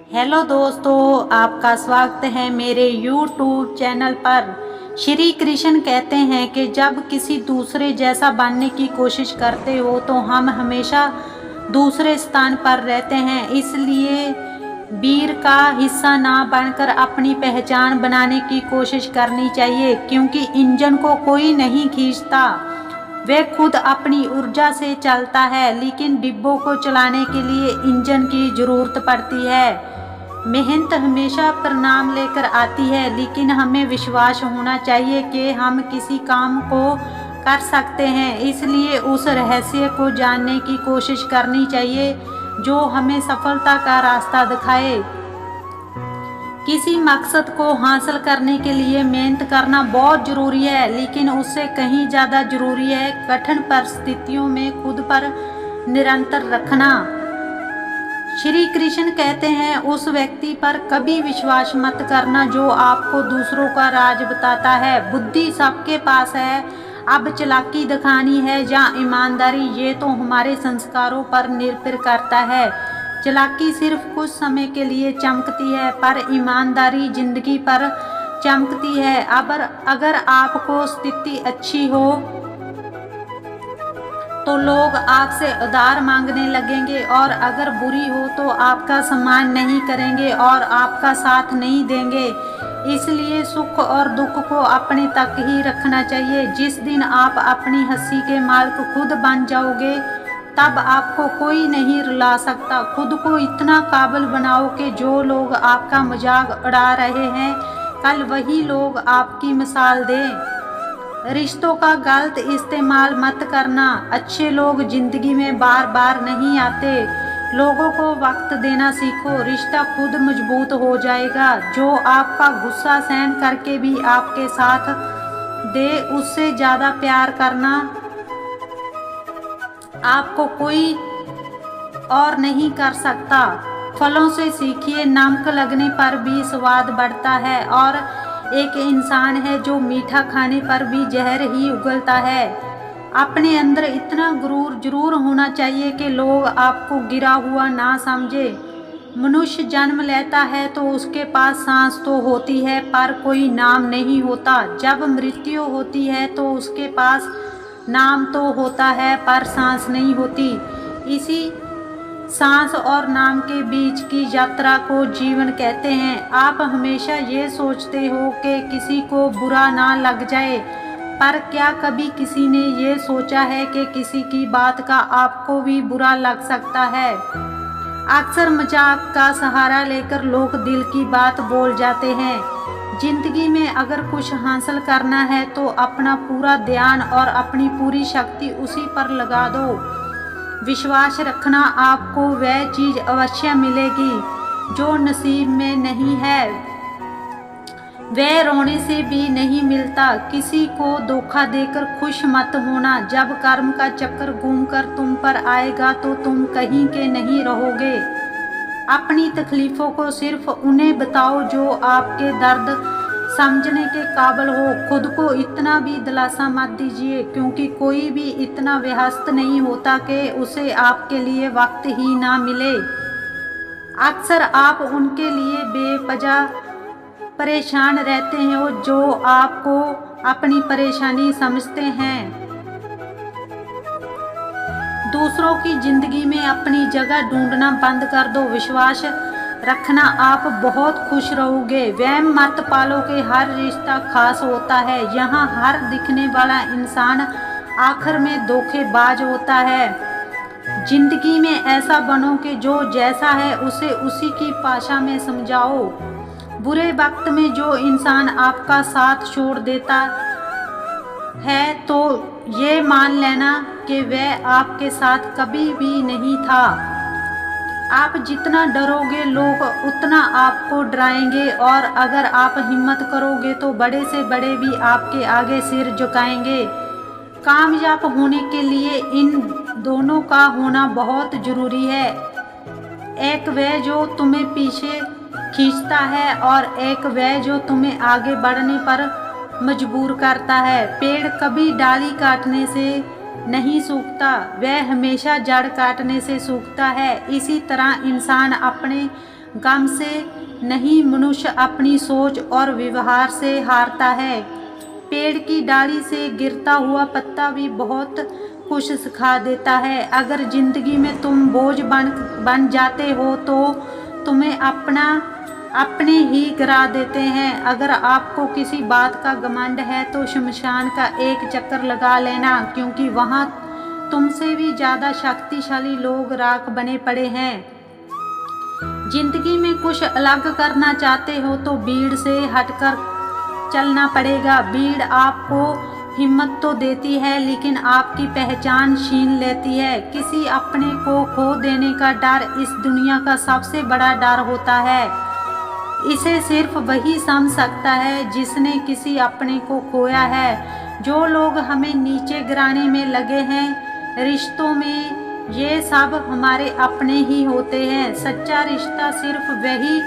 Hello दोस्तों, आपका स्वागत है मेरे यूट्यूब चैनल पर। श्री कृष्ण कहते हैं कि जब किसी दूसरे जैसा बनने की कोशिश करते हो तो हम हमेशा दूसरे स्थान पर रहते हैं। इसलिए वीर का हिस्सा ना बनकर अपनी पहचान बनाने की कोशिश करनी चाहिए, क्योंकि इंजन को कोई नहीं खींचता, वह खुद अपनी ऊर्जा से चलता है। लेकिन डिब्बों को चलाने के लिए इंजन की ज़रूरत पड़ती है। मेहनत हमेशा परिणाम लेकर आती है, लेकिन हमें विश्वास होना चाहिए कि हम किसी काम को कर सकते हैं। इसलिए उस रहस्य को जानने की कोशिश करनी चाहिए जो हमें सफलता का रास्ता दिखाए। किसी मकसद को हासिल करने के लिए मेहनत करना बहुत ज़रूरी है, लेकिन उससे कहीं ज़्यादा ज़रूरी है कठिन परिस्थितियों में खुद पर निरंतर रखना। श्री कृष्ण कहते हैं, उस व्यक्ति पर कभी विश्वास मत करना जो आपको दूसरों का राज बताता है। बुद्धि सबके पास है, अब चालाकी दिखानी है या ईमानदारी, ये तो हमारे संस्कारों पर निर्भर करता है। चालाकी सिर्फ कुछ समय के लिए चमकती है, पर ईमानदारी जिंदगी पर चमकती है। अब अगर आपको स्थिति अच्छी हो तो लोग आपसे उधार मांगने लगेंगे, और अगर बुरी हो तो आपका सम्मान नहीं करेंगे और आपका साथ नहीं देंगे। इसलिए सुख और दुख को अपने तक ही रखना चाहिए। जिस दिन आप अपनी हंसी के मालिक खुद बन जाओगे, तब आपको कोई नहीं रुला सकता। खुद को इतना काबिल बनाओ कि जो लोग आपका मजाक उड़ा रहे हैं, कल वही लोग आपकी मिसाल दें। रिश्तों का गलत इस्तेमाल मत करना। अच्छे लोग जिंदगी में बार बार नहीं आते। लोगों को वक्त देना सीखो, रिश्ता खुद मजबूत हो जाएगा। जो आपका गुस्सा सहन करके भी आपके साथ दे, उससे ज़्यादा प्यार करना आपको कोई और नहीं कर सकता। फलों से सीखिए, नमक लगने पर भी स्वाद बढ़ता है, और एक इंसान है जो मीठा खाने पर भी जहर ही उगलता है। अपने अंदर इतना गुरूर जरूर होना चाहिए कि लोग आपको गिरा हुआ ना समझे। मनुष्य जन्म लेता है तो उसके पास सांस तो होती है, पर कोई नाम नहीं होता। जब मृत्यु होती है तो उसके पास नाम तो होता है, पर सांस नहीं होती। इसी सांस और नाम के बीच की यात्रा को जीवन कहते हैं। आप हमेशा ये सोचते हो कि किसी को बुरा ना लग जाए, पर क्या कभी किसी ने ये सोचा है कि किसी की बात का आपको भी बुरा लग सकता है। अक्सर मजाक का सहारा लेकर लोग दिल की बात बोल जाते हैं। जिंदगी में अगर कुछ हासिल करना है तो अपना पूरा ध्यान और अपनी पूरी शक्ति उसी पर लगा दो। विश्वास रखना, आपको वह चीज़ अवश्य मिलेगी जो नसीब में नहीं है। वह रोने से भी नहीं मिलता। किसी को धोखा देकर खुश मत होना। जब कर्म का चक्कर घूमकर तुम पर आएगा तो तुम कहीं के नहीं रहोगे। अपनी तकलीफ़ों को सिर्फ उन्हें बताओ जो आपके दर्द समझने के काबिल हो। खुद को इतना भी दिलासा मत दीजिए, क्योंकि कोई भी इतना व्यस्त नहीं होता कि उसे आपके लिए वक्त ही ना मिले। अक्सर आप उनके लिए बेवजह परेशान रहते हो जो आपको अपनी परेशानी समझते हैं। दूसरों की जिंदगी में अपनी जगह ढूंढना बंद कर दो। विश्वास रखना, आप बहुत खुश रहोगे। वहम मत पालो कि हर रिश्ता खास होता है। यहाँ हर दिखने वाला इंसान आखिर में धोखेबाज होता है। जिंदगी में ऐसा बनो कि जो जैसा है उसे उसी की भाषा में समझाओ। बुरे वक्त में जो इंसान आपका साथ छोड़ देता है तो ये मान लेना कि वह आपके साथ कभी भी नहीं था। आप जितना डरोगे लोग उतना आपको डराएंगे, और अगर आप हिम्मत करोगे तो बड़े से बड़े भी आपके आगे सिर झुकाएंगे। कामयाब होने के लिए इन दोनों का होना बहुत ज़रूरी है। एक वह जो तुम्हें पीछे खींचता है, और एक वह जो तुम्हें आगे बढ़ने पर मजबूर करता है। पेड़ कभी डाली काटने से नहीं सूखता, वह हमेशा जड़ काटने से सूखता है। इसी तरह इंसान अपने गम से नहीं, मनुष्य अपनी सोच और व्यवहार से हारता है। पेड़ की डाली से गिरता हुआ पत्ता भी बहुत कुछ सिखा देता है। अगर जिंदगी में तुम बोझ बन जाते हो तो तुम्हें अपने ही गिरा देते हैं। अगर आपको किसी बात का घमंड है तो शमशान का एक चक्कर लगा लेना, क्योंकि वहाँ तुमसे भी ज़्यादा शक्तिशाली लोग राख बने पड़े हैं। जिंदगी में कुछ अलग करना चाहते हो तो भीड़ से हटकर चलना पड़ेगा। भीड़ आपको हिम्मत तो देती है लेकिन आपकी पहचान छीन लेती है। किसी अपने को खो देने का डर इस दुनिया का सबसे बड़ा डर होता है। इसे सिर्फ वही समझ सकता है जिसने किसी अपने को खोया है। जो लोग हमें नीचे गिराने में लगे हैं रिश्तों में, ये सब हमारे अपने ही होते हैं। सच्चा रिश्ता सिर्फ वही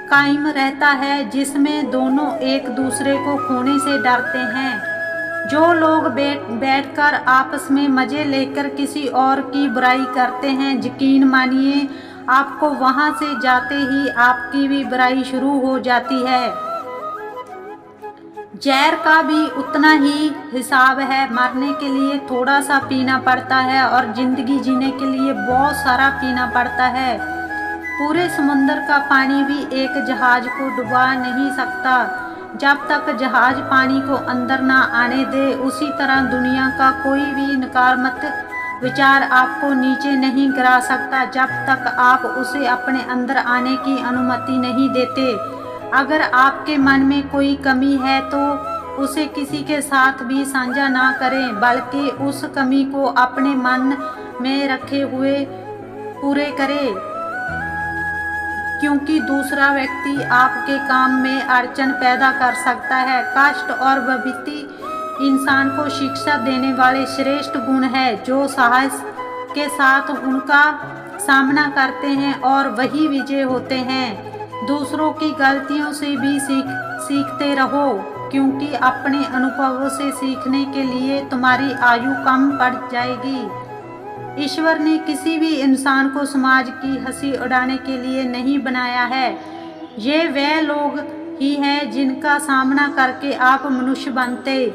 कायम रहता है जिसमें दोनों एक दूसरे को खोने से डरते हैं। जो लोग बैठकर आपस में मज़े लेकर किसी और की बुराई करते हैं, यकीन मानिए आपको वहां से जाते ही आपकी भी बुराई शुरू हो जाती है। जहर का भी उतना ही हिसाब है। मरने के लिए थोड़ा सा पीना पड़ता है और जिंदगी जीने के लिए बहुत सारा पीना पड़ता है। पूरे समुद्र का पानी भी एक जहाज को डुबा नहीं सकता जब तक जहाज पानी को अंदर ना आने दे। उसी तरह दुनिया का कोई भी नकारात्मक विचार आपको नीचे नहीं गिरा सकता जब तक आप उसे अपने अंदर आने की अनुमति नहीं देते। अगर आपके मन में कोई कमी है तो उसे किसी के साथ भी साझा ना करें, बल्कि उस कमी को अपने मन में रखे हुए पूरे करें, क्योंकि दूसरा व्यक्ति आपके काम में अड़चन पैदा कर सकता है। कष्ट और विपत्ति इंसान को शिक्षा देने वाले श्रेष्ठ गुण है जो साहस के साथ उनका सामना करते हैं और वही विजय होते हैं। दूसरों की गलतियों से भी सीखते रहो, क्योंकि अपने अनुभवों से सीखने के लिए तुम्हारी आयु कम पड़ जाएगी। ईश्वर ने किसी भी इंसान को समाज की हंसी उड़ाने के लिए नहीं बनाया है। ये वे लोग ही हैं जिनका सामना करके आप मनुष्य बनते।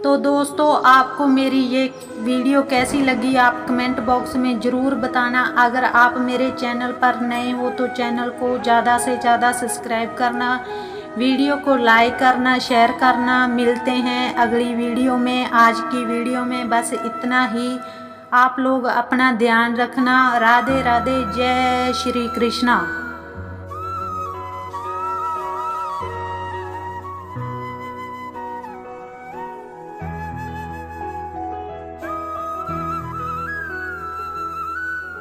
तो दोस्तों, आपको मेरी ये वीडियो कैसी लगी आप कमेंट बॉक्स में ज़रूर बताना। अगर आप मेरे चैनल पर नए हो तो चैनल को ज़्यादा से ज़्यादा सब्सक्राइब करना, वीडियो को लाइक करना, शेयर करना। मिलते हैं अगली वीडियो में। आज की वीडियो में बस इतना ही। आप लोग अपना ध्यान रखना। राधे राधे, जय श्री कृष्णा।